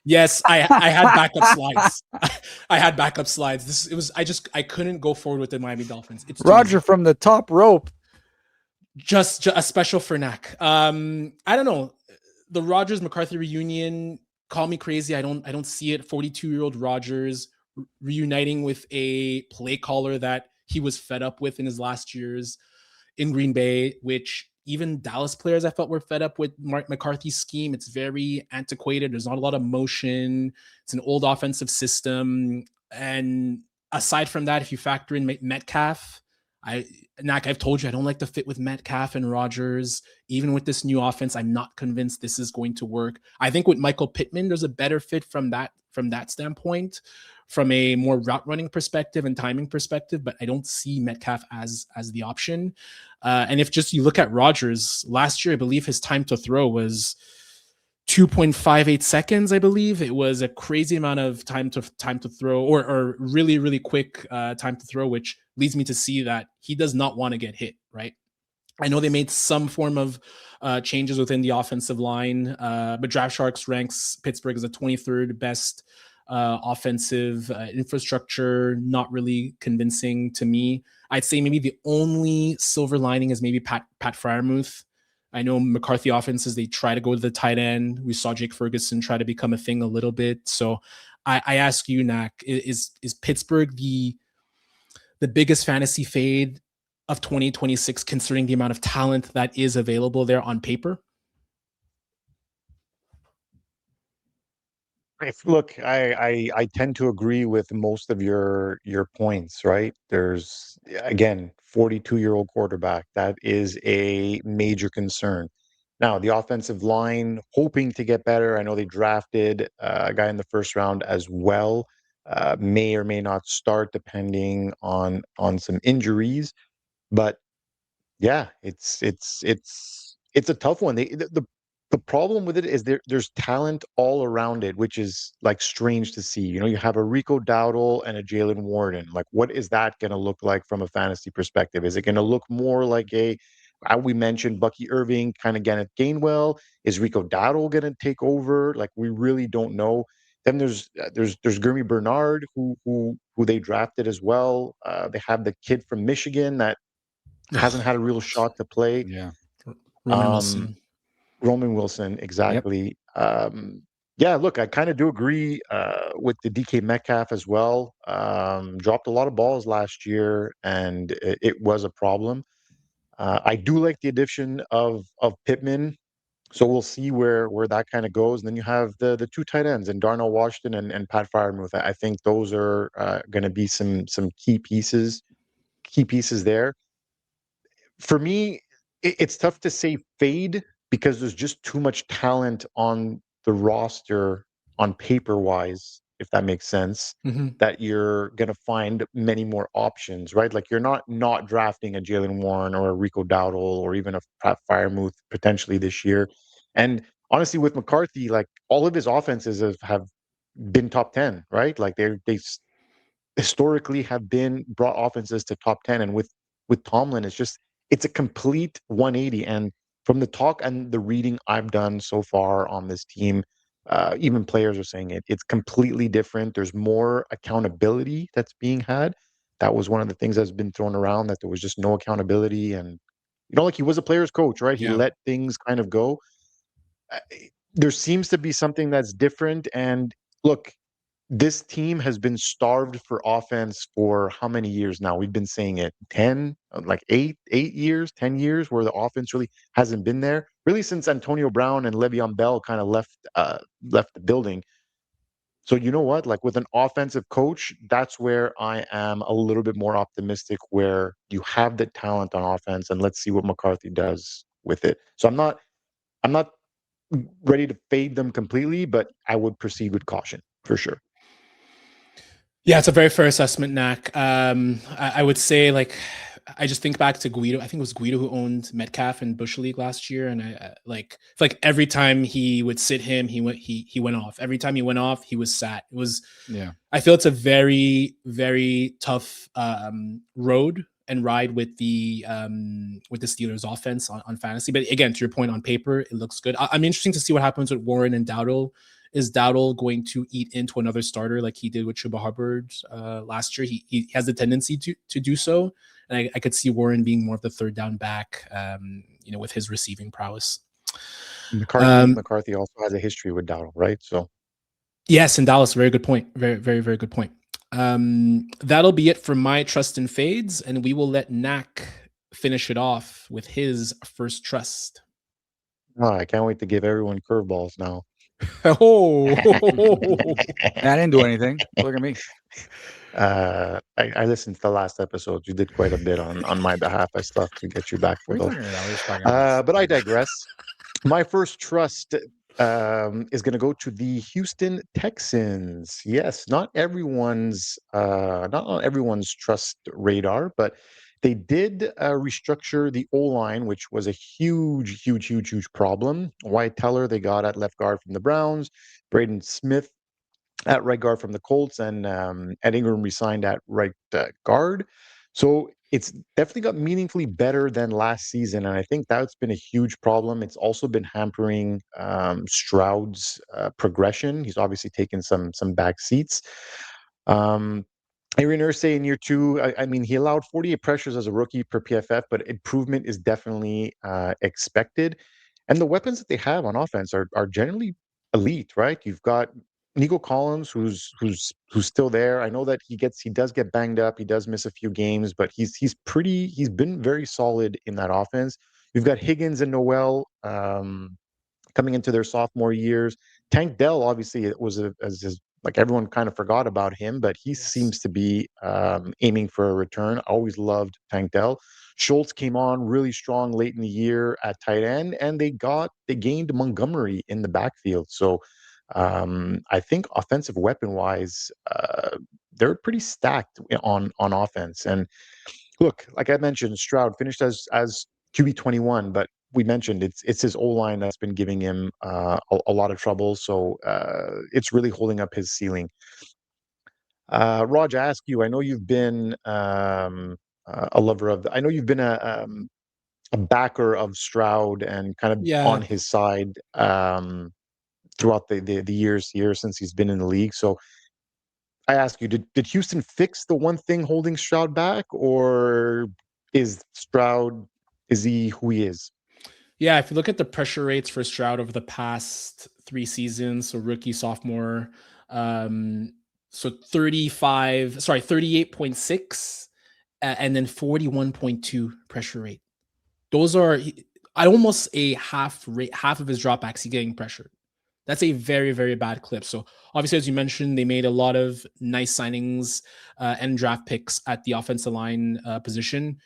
Yes, I had backup slides. I had backup slides. I couldn't go forward with the Miami Dolphins. It's Roger from the top rope. Just a special for Knack. I don't know. The Rodgers McCarthy reunion, call me crazy. I don't see it. 42-year-old Rodgers reuniting with a play caller that he was fed up with in his last years in Green Bay, which even Dallas players I felt were fed up with Mark McCarthy's scheme. It's very antiquated. There's not a lot of motion. It's an old offensive system. And aside from that, if you factor in Metcalf, I've told you I don't like the fit with Metcalf and Rodgers. Even with this new offense, I'm not convinced this is going to work. I think with Michael Pittman, there's a better fit from that standpoint, from a more route running perspective and timing perspective, but I don't see Metcalf as the option. And if just you look at Rodgers last year, I believe his time to throw was 2.58 seconds. I believe it was a crazy amount of time to throw, or really, really quick time to throw, which leads me to see that he does not want to get hit, right? I know they made some form of changes within the offensive line, but Draft Sharks ranks Pittsburgh as the 23rd best offensive infrastructure. Not really convincing to me. I'd say maybe the only silver lining is maybe Pat Freiermuth. I know McCarthy offenses, they try to go to the tight end. We saw Jake Ferguson try to become a thing a little bit. So I ask you, Knack, is Pittsburgh the biggest fantasy fade of 2026, considering the amount of talent that is available there on paper? Look, I tend to agree with most of your points, right? There's, again, 42-year-old quarterback. That is a major concern. Now, the offensive line, hoping to get better. I know they drafted a guy in the first round as well. May or may not start depending on some injuries. But yeah, it's a tough one. The problem with it is there's talent all around it, which is like strange to see. You have a Rico Dowdle and a Jalen Warden. Like, what is that going to look like from a fantasy perspective? Is it going to look more like we mentioned Bucky Irving, kind of Gainwell? Is Rico Dowdle going to take over? Like, we really don't know. Then there's Gurmy Bernard, who they drafted as well. They have the kid from Michigan that hasn't had a real shot to play. Yeah. Roman Wilson, exactly. Yep. Yeah, look, I kind of do agree with the DK Metcalf as well. Dropped a lot of balls last year, and it was a problem. I do like the addition of Pittman, so we'll see where that kind of goes. And then you have the two tight ends, and Darnell Washington and Pat Freiermuth. I think those are going to be some key pieces there. For me, it's tough to say fade because there's just too much talent on the roster on paper wise, if that makes sense, that you're going to find many more options, right? Like, you're not drafting a Jalen Warren or a Rico Dowdle or even a Pat Freiermuth potentially this year. And honestly, with McCarthy, like, all of his offenses have been top 10, right? Like, they historically have been brought offenses to top 10. And with Tomlin, it's a complete 180. And from the talk and the reading I've done so far on this team, even players are saying it's completely different. There's more accountability that's being had. That was one of the things that's been thrown around, that there was just no accountability. And, like, he was a player's coach, right? He let things kind of go. There seems to be something that's different. And look, this team has been starved for offense for how many years now? We've been saying it 10, like 8 years, 10 years, where the offense really hasn't been there. Really, since Antonio Brown and Le'Veon Bell kind of left the building. So you know what? Like, with an offensive coach, that's where I am a little bit more optimistic, where you have the talent on offense, and let's see what McCarthy does with it. So I'm not ready to fade them completely, but I would proceed with caution for sure. Yeah, it's a very fair assessment, Knack. I would say, like, I just think back to Guido. I think it was Guido who owned Metcalf in Bush League last year, and I like every time he would sit him, he went off. Every time he went off, he was sat. It was Yeah. I feel it's a very very tough road and ride with the Steelers offense on fantasy. But again, to your point, on paper, it looks good. I'm interesting to see what happens with Warren and Dowdle. Is Dowdle going to eat into another starter like he did with Chuba Hubbard last year? He has the tendency to do so, and I could see Warren being more of the third down back, with his receiving prowess. McCarthy also has a history with Dowdle, right? So yes, in Dallas, very good point. Very very very good point. That'll be it for my trust and fades, and we will let Knack finish it off with his first trust. I can't wait to give everyone curveballs now. Oh, I didn't do anything. Look at me. I listened to the last episode. You did quite a bit on my behalf. I still have to get you back for What are those. you talking about? We're just talking about But I digress. My first trust is going to go to the Houston Texans. Yes, not everyone's trust radar, but they did restructure the O-line, which was a huge problem. Wyatt Teller they got at left guard from the Browns, Braden Smith at right guard from the Colts, and Ed Ingram resigned at right guard. So it's definitely got meaningfully better than last season, and I think that's been a huge problem. It's also been hampering Stroud's progression. He's obviously taken some back seats. Aaron Irsay in year two, I mean, he allowed 48 pressures as a rookie per PFF, but improvement is definitely expected. And the weapons that they have on offense are generally elite, right? You've got Nico Collins, who's still there. I know that he does get banged up. He does miss a few games, but he's been very solid in that offense. You've got Higgins and Noel coming into their sophomore years. Tank Dell, obviously, it was like everyone kind of forgot about him, but he seems to be aiming for a return. I always loved Tank Dell. Schultz came on really strong late in the year at tight end, and they gained Montgomery in the backfield. So I think offensive weapon wise, they're pretty stacked on offense. And look, like I mentioned, Stroud finished as QB 21, but we mentioned it's his O-line that's been giving him a lot of trouble. So it's really holding up his ceiling. Raj, I ask you, I know you've been a lover of I know you've been a backer of Stroud and kind of yeah. on his side throughout the years since he's been in the league. So I ask you, did Houston fix the one thing holding Stroud back, or is he who he is? Yeah, if you look at the pressure rates for Stroud over the past 3 seasons, so rookie, sophomore, so 38.6, and then 41.2 pressure rate. Those are almost a half of his dropbacks he's getting pressured. That's a very, very bad clip. So obviously, as you mentioned, they made a lot of nice signings and draft picks at the offensive line position.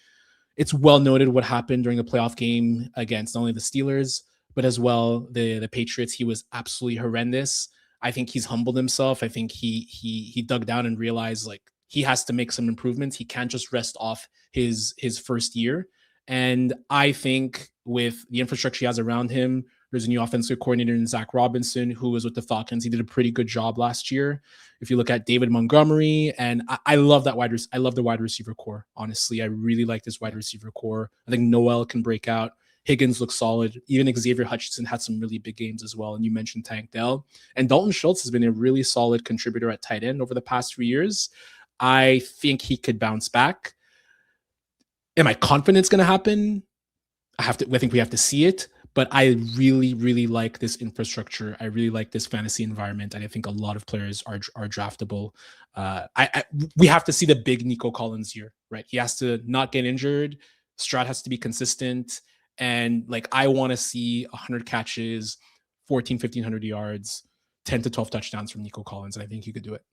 It's well noted what happened during the playoff game against not only the Steelers, but as well the Patriots. He was absolutely horrendous. I think he's humbled himself. I think he dug down and realized like he has to make some improvements. He can't just rest off his first year. And I think with the infrastructure he has around him, there's a new offensive coordinator in Zach Robinson, who was with the Falcons. He did a pretty good job last year. If you look at David Montgomery, and I love that I love the wide receiver core. Honestly, I really like this wide receiver core. I think Noel can break out. Higgins looks solid. Even Xavier Hutchinson had some really big games as well. And you mentioned Tank Dell. And Dalton Schultz has been a really solid contributor at tight end over the past 3 years. I think he could bounce back. Am I confident it's going to happen? I think we have to see it. But I really, really like this infrastructure. I really like this fantasy environment, and I think a lot of players are draftable. We have to see the big Nico Collins year, right? He has to not get injured. Stroud has to be consistent, and like I want to see 100 catches, 1,500 yards, 10 to 12 touchdowns from Nico Collins, and I think he could do it.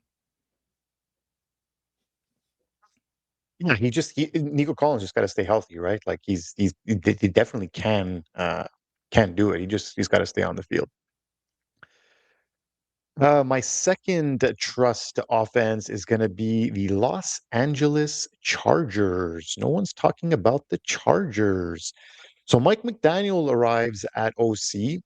Yeah, Nico Collins just got to stay healthy, right? Like he definitely can do it. He's got to stay on the field. My second trust offense is going to be the Los Angeles Chargers. No one's talking about the Chargers. So Mike McDaniel arrives at OC,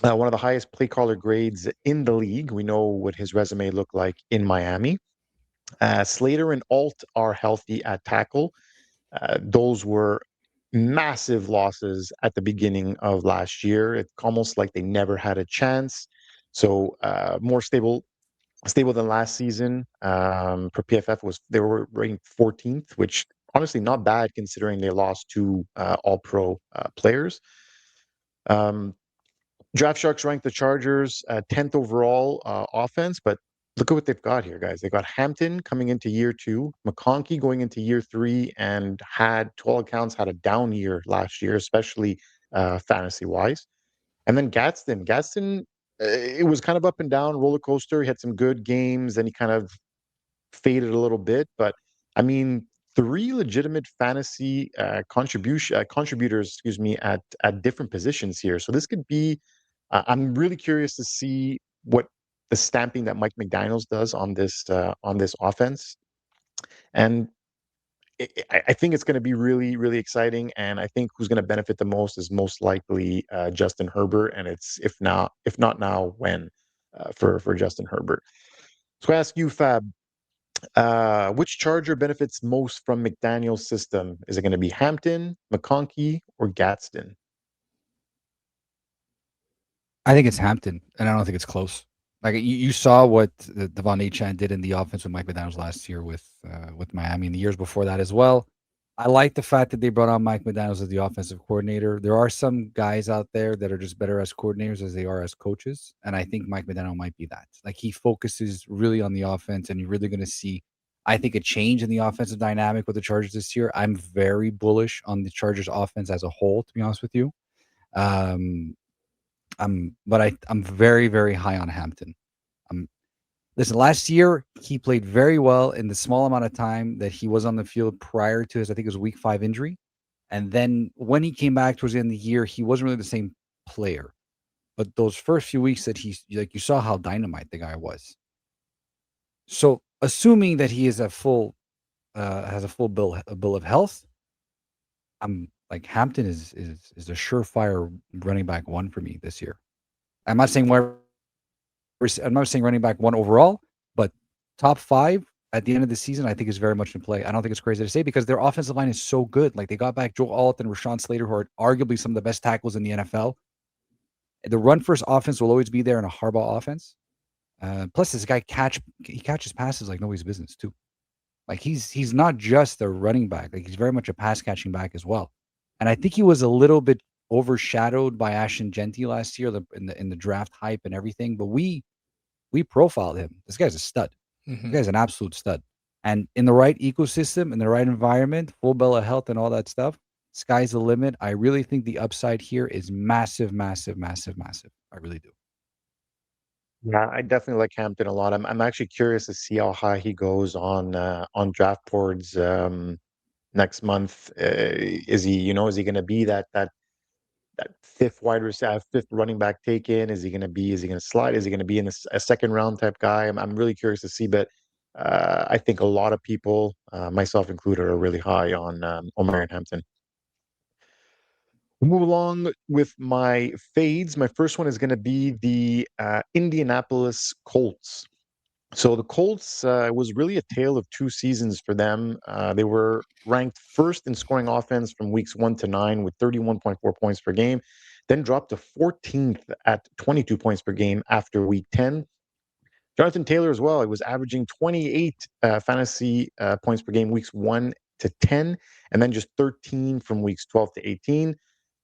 one of the highest play caller grades in the league. We know what his resume looked like in Miami. Slater and Alt are healthy at tackle. Those were massive losses at the beginning of last year. It's almost like they never had a chance. So more stable than last season. Per PFF they were ranked 14th, which honestly not bad considering they lost two All-Pro players. Um, Draft Sharks ranked the Chargers 10th overall offense, but look at what they've got here, guys. They got Hampton coming into year 2, McConkey going into year 3, and had, to all accounts, had a down year last year, especially fantasy-wise. And then Gadsden. It was kind of up and down, roller coaster. He had some good games, then he kind of faded a little bit. But I mean, three legitimate fantasy contributors, excuse me, at different positions here. So this could be. I'm really curious to see what the stamping that Mike McDaniel's does on this offense, and I think it's going to be really, really exciting. And I think who's going to benefit the most is most likely Justin Herbert. And it's if not now, when for Justin Herbert. So I ask you, Fab, which Charger benefits most from McDaniel's system? Is it going to be Hampton, McConkey, or Gadsden? I think it's Hampton, and I don't think it's close. Like you saw what Devon Achane did in the offense with Mike McDaniels last year with Miami, and the years before that as well. I like the fact that they brought on Mike McDaniels as the offensive coordinator. There are some guys out there that are just better as coordinators as they are as coaches, and I think Mike McDaniel might be that. Like he focuses really on the offense, and you're really going to see, I think, a change in the offensive dynamic with the Chargers this year. I'm very bullish on the Chargers offense as a whole, to be honest with you. Um, I'm very, very high on Hampton. Listen, last year he played very well in the small amount of time that he was on the field prior to his, I think it was week 5 injury. And then when he came back towards the end of the year, he wasn't really the same player. But those first few weeks that you saw how dynamite the guy was. So assuming that he is has a full bill of health, I'm like Hampton is a surefire running back 1 for me this year. I'm not saying I'm not saying running back 1 overall, but top 5 at the end of the season, I think is very much in play. I don't think it's crazy to say because their offensive line is so good. Like they got back Joe Alt and Rashawn Slater, who are arguably some of the best tackles in the NFL. The run first offense will always be there in a Harbaugh offense. Plus, this guy catches passes like nobody's business too. Like he's not just a running back. Like he's very much a pass catching back as well. And I think he was a little bit overshadowed by Ashton Genty last year in the draft hype and everything. But we profiled him. This guy's a stud. Mm-hmm. This guy's an absolute stud. And in the right ecosystem, in the right environment, full bill of health and all that stuff, sky's the limit. I really think the upside here is massive, massive, massive, massive. I really do. Yeah, I definitely like Hampton a lot. I'm actually curious to see how high he goes on draft boards next month. Is he going to be that fifth fifth running back taken? Is he going to slide? Is he going to be in a second round type guy? I'm really curious to see, but I think a lot of people, myself included, are really high on Omarion Hampton. We'll move along with my fades. My first one is going to be the Indianapolis Colts. So the Colts was really a tale of 2 seasons for them. They were ranked first in scoring offense from weeks 1 to 9 with 31.4 points per game, then dropped to 14th at 22 points per game after week 10. Jonathan Taylor as well. He was averaging 28 fantasy points per game weeks 1 to 10, and then just 13 from weeks 12 to 18.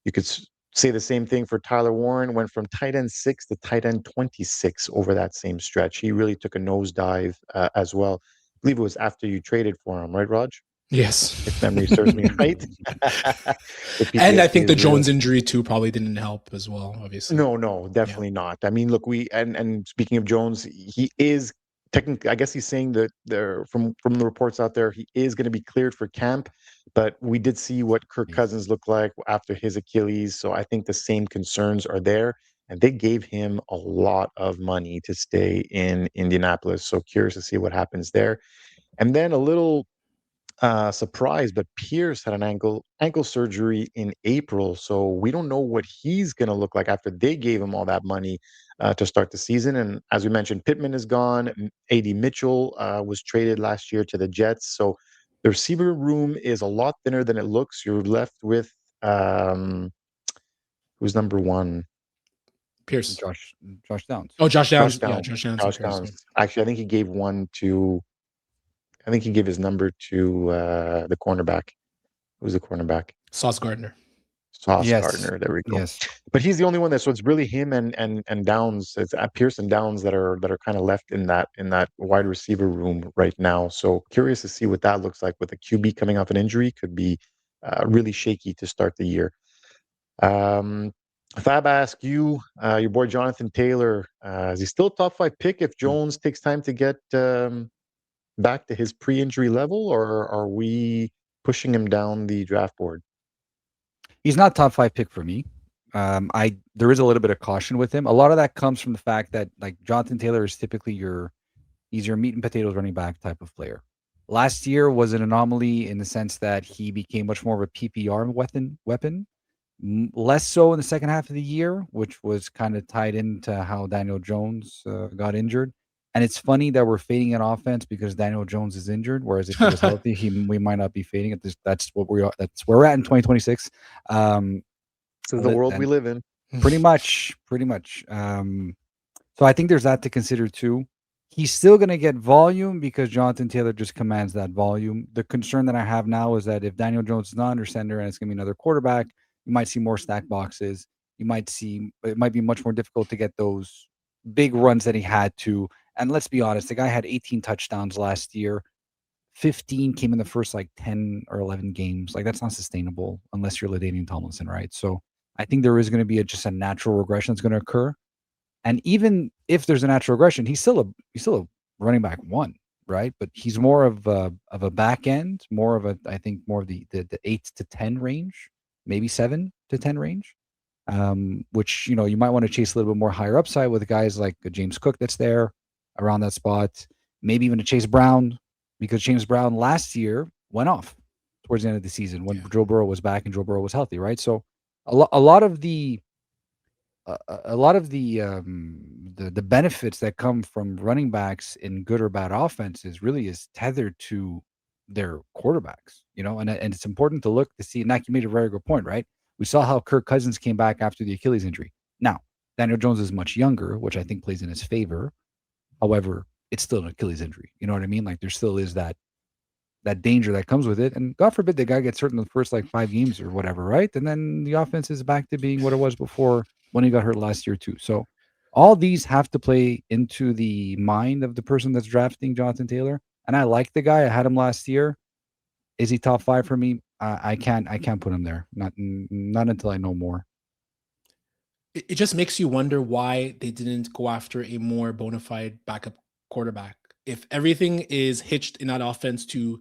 You could say the same thing for Tyler Warren, went from tight end 6 to tight end 26 over that same stretch. He really took a nosedive as well. I believe it was after you traded for him, right, Raj? Yes. If memory serves me right. And I think the Jones injury too probably didn't help as well, obviously. No, definitely not. I mean, look, and speaking of Jones, he is technically, I guess he's saying that from the reports out there, he is going to be cleared for camp, but we did see what Kirk Cousins looked like after his Achilles, so I think the same concerns are there. and they gave him a lot of money to stay in Indianapolis. So curious to see what happens there. And then a little surprise, but Pierce had an ankle surgery in April, so we don't know what he's going to look like after they gave him all that money to start the season. And as we mentioned, Pittman is gone. AD Mitchell was traded last year to the Jets, so the receiver room is a lot thinner than it looks. You're left with um, who's number one? Pierce. Josh Downs. Oh, Josh Josh Downs. Yeah, Downs. Josh Downs and Josh Pierce. Yeah. Downs. Actually, I think he gave one to. I think he gave his number to the cornerback. Who's the cornerback? Sauce Gardner. Sauce Yes. Gardner. There we go. Yes. But he's the only one there, so it's really him and Downs. It's Pierce and Downs that are kind of left in that wide receiver room right now. So curious to see what that looks like with a QB coming off an injury. Could be really shaky to start the year. Fab, I ask you, your boy Jonathan Taylor, is he still a top 5 pick if Jones takes time to get back to his pre-injury level, or are we pushing him down the draft board? He's not top 5 pick for me. There is a little bit of caution with him. A lot of that comes from the fact that like Jonathan Taylor is typically he's your meat and potatoes running back type of player. Last year was an anomaly in the sense that he became much more of a PPR weapon, less so in the second half of the year, which was kind of tied into how Daniel Jones got injured. And it's funny that we're fading an offense because Daniel Jones is injured, whereas if he was healthy, we might not be fading it. That's what we are. That's where we're at in 2026. This is the world we live in. Pretty much. So I think there's that to consider too. He's still going to get volume because Jonathan Taylor just commands that volume. The concern that I have now is that if Daniel Jones is not under center and it's going to be another quarterback, you might see more stack boxes. It might be much more difficult to get those big runs that he had to. And let's be honest, the guy had 18 touchdowns last year. 15 came in the first like 10 or 11 games. Like that's not sustainable unless you're LaDainian Tomlinson, right? So I think there is going to be just a natural regression that's going to occur. And even if there's a natural regression, he's still a running back 1, right? But he's more of a back end, more of the 8 to 10 range, maybe 7 to 10 range. Which you might want to chase a little bit more higher upside with guys like James Cook that's there around that spot, maybe even a Chase Brown, because James Brown last year went off towards the end of the season when Joe Burrow was back and Joe Burrow was healthy, right? So a lot of the benefits that come from running backs in good or bad offenses really is tethered to their quarterbacks, and it's important to look to see. And Nak, you made a very good point, right? We saw how Kirk Cousins came back after the Achilles injury. Now, Daniel Jones is much younger, which I think plays in his favor. However, it's still an Achilles injury. You know what I mean? Like there still is that danger that comes with it. And God forbid the guy gets hurt in the first like 5 games or whatever, right? And then the offense is back to being what it was before when he got hurt last year too. So all these have to play into the mind of the person that's drafting Jonathan Taylor. And I like the guy. I had him last year. Is he top 5 for me? I can't put him there. Not until I know more. It just makes you wonder why they didn't go after a more bona fide backup quarterback. If everything is hitched in that offense to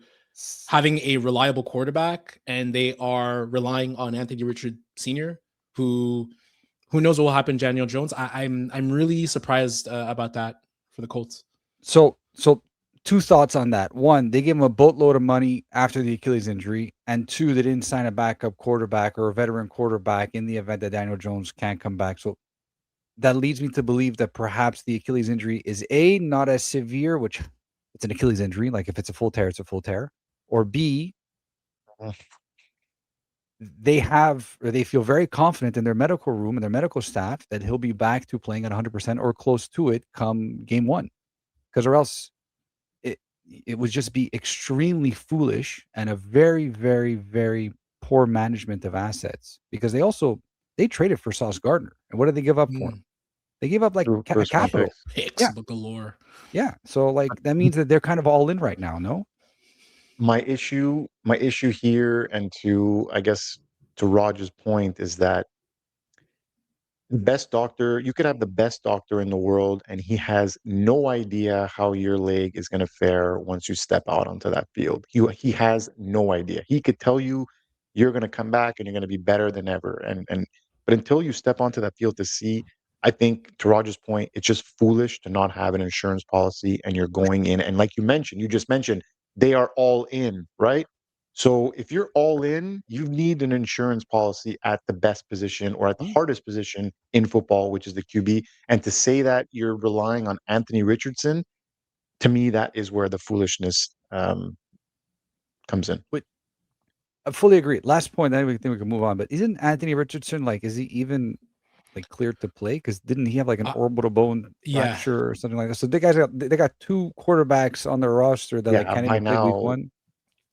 having a reliable quarterback and they are relying on Anthony Richard Sr., who knows what will happen to Daniel Jones. I'm really surprised about that for the Colts. So 2 thoughts on that. 1, they gave him a boatload of money after the Achilles injury. And 2, they didn't sign a backup quarterback or a veteran quarterback in the event that Daniel Jones can't come back. So that leads me to believe that perhaps the Achilles injury is A, not as severe, which it's an Achilles injury. Like if it's a full tear, it's a full tear. Or B, they feel very confident in their medical room and their medical staff that he'll be back to playing at 100% or close to it come game 1. Because or else it would just be extremely foolish and a very, very, very poor management of assets, because they traded for Sauce Gardner. And what did they give up for him? They gave up like capital. Picks galore. Yeah. So like that means that they're kind of all in right now, no? My issue here, and to Roger's point, is that best doctor, you could have the best doctor in the world, and he has no idea how your leg is going to fare once you step out onto that field. He has no idea. He could tell you you're going to come back and you're going to be better than ever, but until you step onto that field to see I think to Roger's point, it's just foolish to not have an insurance policy and you're going in. And like you just mentioned, they are all in, right? So if you're all in, you need an insurance policy at the best position or at the hardest position in football, which is the QB. And to say that you're relying on Anthony Richardson, to me, that is where the foolishness comes in. But I fully agree. Last point, then we think we can move on. But isn't Anthony Richardson is he even cleared to play? Because didn't he have an orbital bone fracture or something like that? So they got two quarterbacks on their roster that can't even play week one.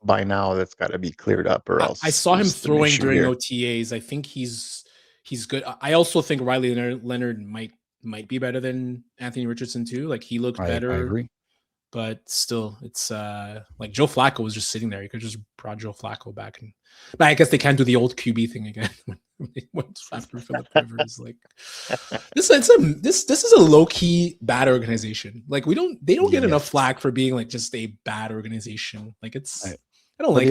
By now, that's got to be cleared up, or else I saw him throwing during OTAs. I think he's good. I also think Riley Leonard might be better than Anthony Richardson too. He looked better. I agree. But still, it's Joe Flacco was just sitting there. You could just brought Joe Flacco back, but I guess they can't do the old QB thing again. After Philip Rivers, this is a low key bad organization. They don't get enough flack for being just a bad organization. I don't like.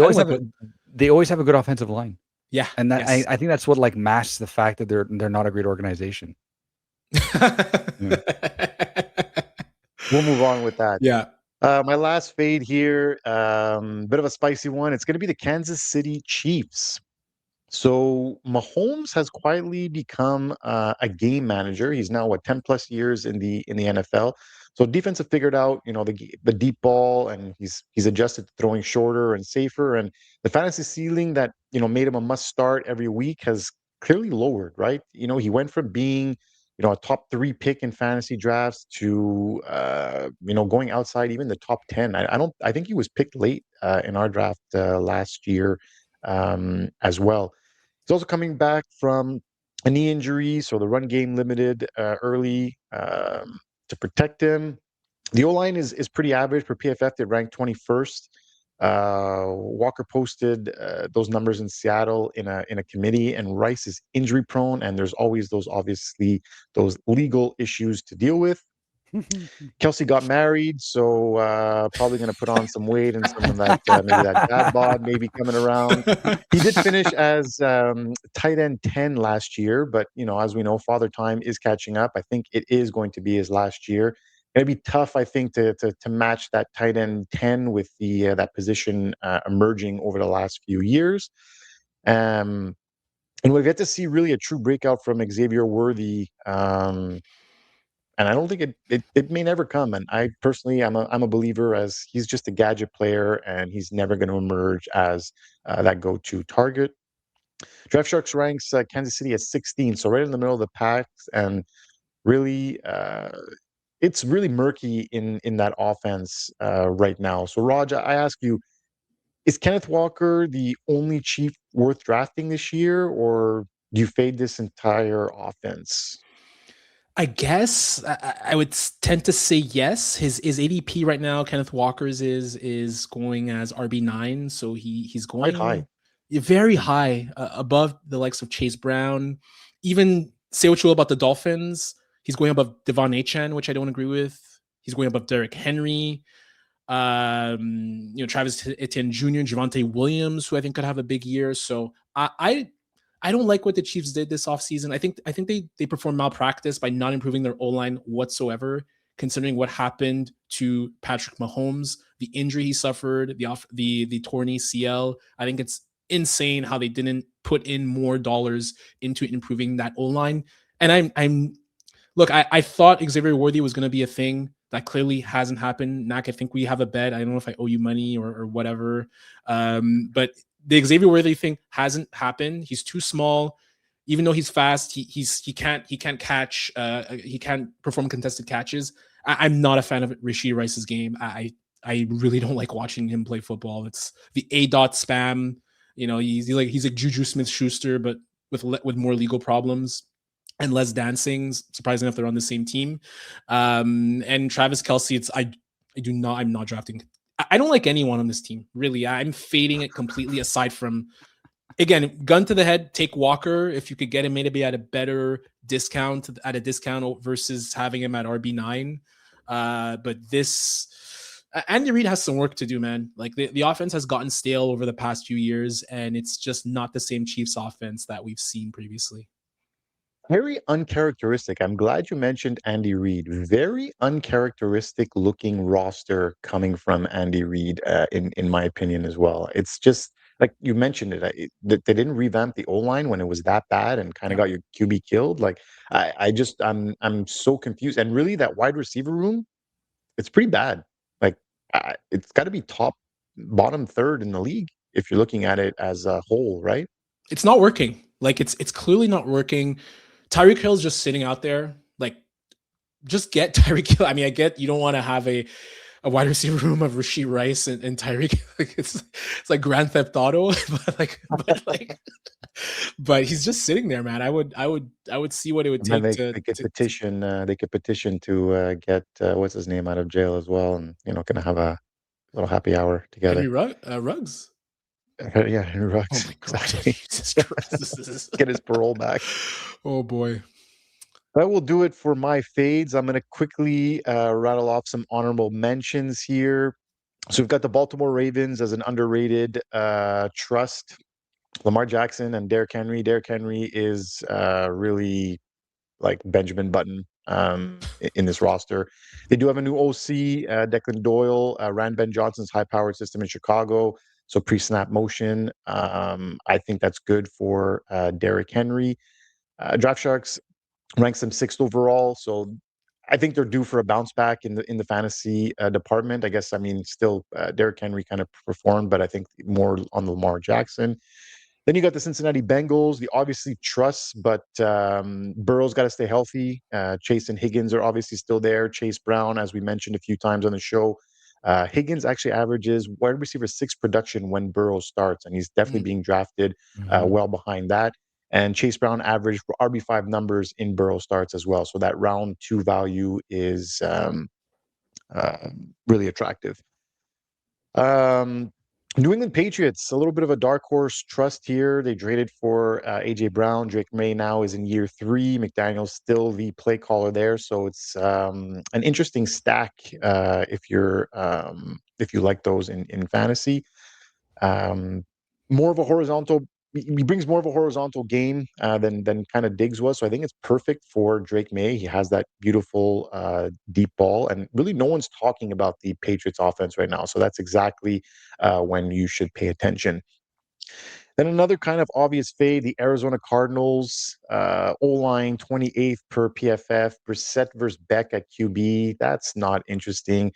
They always have a good offensive line. Yeah, and that I think that's what masks the fact that they're not a great organization. We'll move on with that. Yeah. My last fade here, bit of a spicy one. It's going to be the Kansas City Chiefs. So Mahomes has quietly become a game manager. He's now 10 plus years in the NFL. So defense have figured out, the deep ball, and he's adjusted to throwing shorter and safer. And the fantasy ceiling that made him a must start every week has clearly lowered. Right? He went from being a top 3 pick in fantasy drafts to going outside even the top 10. I think he was picked late in our draft last year as well. He's also coming back from a knee injury, so the run game limited early to protect him. The O-line is pretty average. Per PFF, they ranked 21st. Walker posted those numbers in Seattle in a committee, and Rice is injury prone, and there's always those legal issues to deal with. Kelsey got married, so probably going to put on some weight and some of that maybe that dad bod maybe coming around. He did finish as tight end 10 last year, but as we know, Father Time is catching up. I think it is going to be his last year. It'd be tough, I think, to match that tight end 10 with the that position emerging over the last few years. And we'll get to see really a true breakout from Xavier Worthy. And I don't think it may never come. And I personally, I'm a believer, as he's just a gadget player, and he's never going to emerge as that go-to target. Draft Sharks ranks Kansas City at 16, so right in the middle of the pack, and really, it's really murky in that offense right now. So, Raj, I ask you, is Kenneth Walker the only Chief worth drafting this year, or do you fade this entire offense? I guess I would tend to say yes. His ADP right now, Kenneth Walker's is going as RB9, so he's going quite high, very high, above the likes of Chase Brown. Even say what you will about the Dolphins, he's going above Devon Achane, which I don't agree with. He's going above Derrick Henry, Travis Etienne Jr., Javonte Williams, who I think could have a big year. So I don't like what the Chiefs did this offseason. I think they performed malpractice by not improving their O-line whatsoever, considering what happened to Patrick Mahomes, the injury he suffered, the torn ACL. I think it's insane how they didn't put in more dollars into improving that O-line. And I thought Xavier Worthy was going to be a thing. That clearly hasn't happened. Mac, I think we have a bet. I don't know if I owe you money or whatever. But the Xavier Worthy thing hasn't happened. He's too small. Even though he's fast, he can't catch. He can't perform contested catches. I'm not a fan of Rashee Rice's game. I really don't like watching him play football. It's the A-dot spam. He's like Juju Smith-Schuster, but with more legal problems and less dancing. Surprising enough, they're on the same team. And Travis Kelce, I'm not drafting. I don't like anyone on this team, really. I'm fading it completely, aside from, again, gun to the head, take Walker if you could get him maybe at a better discount, versus having him at RB9. But Andy Reid has some work to do, man. The offense has gotten stale over the past few years, and it's just not the same Chiefs offense that we've seen previously. Very uncharacteristic. I'm glad you mentioned Andy Reid. Very uncharacteristic looking roster coming from Andy Reid, in my opinion as well. It's just like you mentioned they didn't revamp the O line when it was that bad and kind of Yeah. got your QB killed. Like I'm so confused. And really, that wide receiver room, it's pretty bad. Like it's got to be bottom third in the league if you're looking at it as a whole, right? It's not working. Like it's clearly not working. Tyreek Hill's just sitting out there. Like, just get Tyreek Hill. I mean, I get you don't want to have a wide receiver room of Rashid Rice and Tyreek. Like it's like Grand Theft Auto, but he's just sitting there, man. I would see what it would And then take they could petition. They could petition to get what's his name out of jail as well, and gonna have a little happy hour together. Ruggs. Yeah, Henry Ruggs. Oh my god, Exactly. Jesus Christ! Get his parole back. Oh boy. That will do it for my fades. I'm going to quickly rattle off some honorable mentions here. So we've got the Baltimore Ravens as an underrated trust. Lamar Jackson and Derrick Henry. Derrick Henry is really like Benjamin Button in this roster. They do have a new OC, Declan Doyle, ran Ben Johnson's high-powered system in Chicago, so pre-snap motion. I think that's good for Derrick Henry. Draft Sharks ranks them 6th overall, so I think they're due for a bounce back in the fantasy department. I guess still Derrick Henry kind of performed, but I think more on the Lamar Jackson. Then you got the Cincinnati Bengals, the obviously trusts, but Burrow's got to stay healthy. Chase and Higgins are obviously still there. Chase Brown, as we mentioned a few times on the show. Higgins actually averages wide receiver 6 production when Burrow starts, and he's definitely being drafted well behind that. And Chase Brown averaged for RB5 numbers in Burrow starts as well. So that round 2 value is really attractive. New England Patriots, a little bit of a dark horse trust here. They traded for AJ Brown. Drake May now is in year 3. McDaniel's still the play caller there, so it's an interesting stack if you like those in fantasy. More of a horizontal. He brings more of a horizontal game than kind of Diggs was. So I think it's perfect for Drake May. He has that beautiful deep ball, and really no one's talking about the Patriots offense right now. So that's exactly when you should pay attention. Then another kind of obvious fade, the Arizona Cardinals, O-line 28th per PFF, Brissett versus Beck at QB. That's not interesting.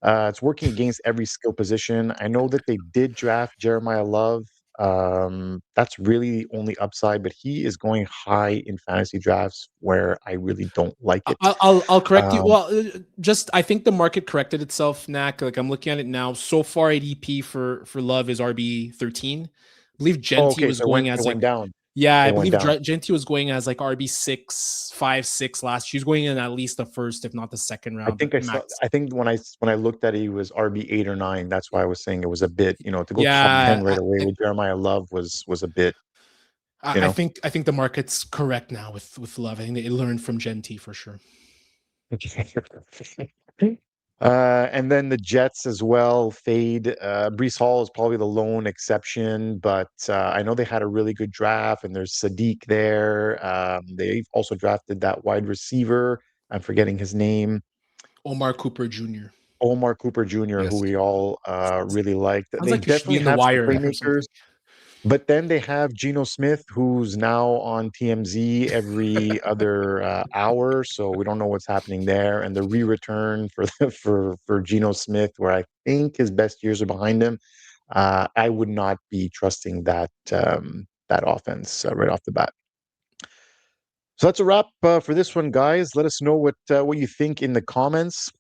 It's working against every skill position. I know that they did draft Jeremiah Love. That's really the only upside, but he is going high in fantasy drafts where I really don't like it. I'll correct you. Well, just I think the market corrected itself, Knack. Like I'm looking at it now. So far, ADP for Love is RB13. I believe Genty was going as like down. Yeah, I believe Genty was going as like RB6, 5, 6 last. She was going in at least the first, if not the second round. I think when I looked at it, he was RB8 or 9. That's why I was saying it was a bit, to go top 10 right away with Jeremiah Love was a bit. I think the market's correct now with Love. I think they learned from Genty for sure. And then the Jets as well fade. Brees Hall is probably the lone exception, but I know they had a really good draft, and there's Sadiq there. They've also drafted that wide receiver. I'm forgetting his name. Omar Cooper Jr. Yes. Who we all really liked. Sounds they like definitely have some playmakers. Or But then they have Geno Smith, who's now on TMZ every other hour, so we don't know what's happening there. And the re-return for Geno Smith, where I think his best years are behind him, I would not be trusting that offense right off the bat. So that's a wrap for this one, guys. Let us know what you think in the comments.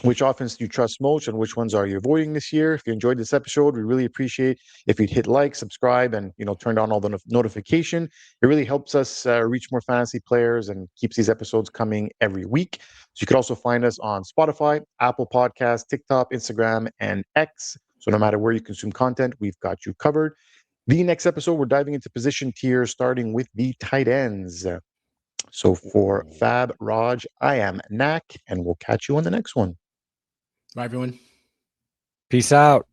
Which offense do you trust most, and which ones are you avoiding this year? If you enjoyed this episode, we really appreciate if you'd hit like, subscribe, and turn on all the notification. It really helps us reach more fantasy players and keeps these episodes coming every week. So you can also find us on Spotify, Apple Podcasts, TikTok, Instagram, and X. So no matter where you consume content, we've got you covered. The next episode, we're diving into position tiers, starting with the tight ends. So for Fab, Raj, I am Knack, and we'll catch you on the next one. Bye, everyone. Peace out.